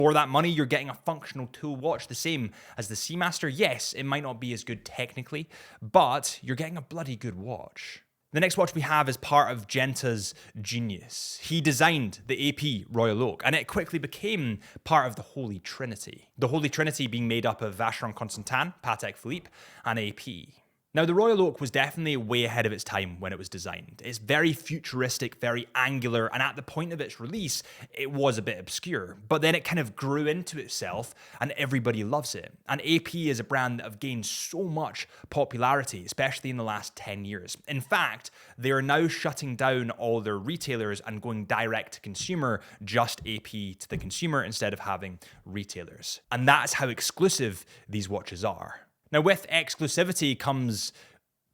For that money, you're getting a functional tool watch, the same as the Seamaster. Yes, it might not be as good technically, but you're getting a bloody good watch. The next watch we have is part of Genta's genius. He designed the AP Royal Oak, and it quickly became part of the Holy Trinity. The Holy Trinity being made up of Vacheron Constantin, Patek Philippe, and AP. Now, the Royal Oak was definitely way ahead of its time when it was designed. It's very futuristic, very angular, and at the point of its release, it was a bit obscure. But then it kind of grew into itself, and everybody loves it. And AP is a brand that have gained so much popularity, especially in the last 10 years. In fact, they are now shutting down all their retailers and going direct to consumer, just AP to the consumer, instead of having retailers. And that's how exclusive these watches are. Now, with exclusivity comes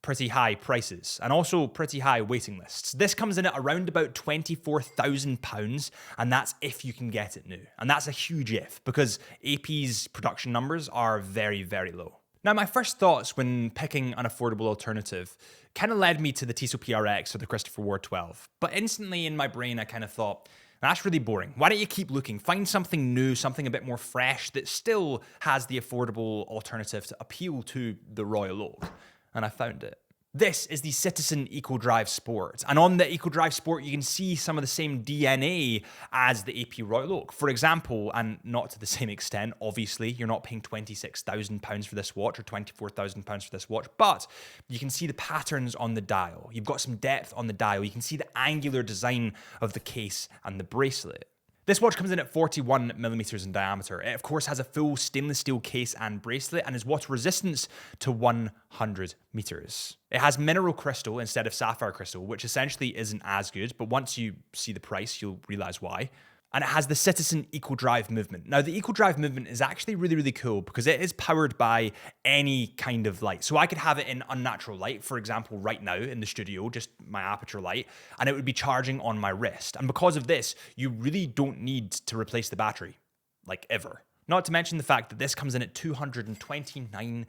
pretty high prices and also pretty high waiting lists. This comes in at around about £24,000, and that's if you can get it new. And that's a huge if, because AP's production numbers are very, very low. Now, my first thoughts when picking an affordable alternative kind of led me to the Tissot PRX or the Christopher Ward 12. But instantly in my brain, I kind of thought, that's really boring. Why don't you keep looking? Find something new, something a bit more fresh that still has the affordable alternative to appeal to the Royal Oak. And I found it. This is the Citizen EcoDrive Sport. And on the EcoDrive Sport, you can see some of the same DNA as the AP Royal Oak. For example, and not to the same extent, obviously, you're not paying £26,000 for this watch or £24,000 for this watch, but you can see the patterns on the dial. You've got some depth on the dial. You can see the angular design of the case and the bracelet. This watch comes in at 41 millimeters in diameter. It, of course, has a full stainless steel case and bracelet and is water resistant to 100 meters. It has mineral crystal instead of sapphire crystal, which essentially isn't as good, but once you see the price, you'll realize why. And it has the Citizen EcoDrive movement. Now, the EcoDrive movement is actually really, really cool because it is powered by any kind of light. So I could have it in unnatural light, for example, right now in the studio, just my aperture light, and it would be charging on my wrist. And because of this, you really don't need to replace the battery, like ever. Not to mention the fact that this comes in at £229,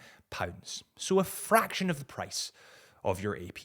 so a fraction of the price of your AP.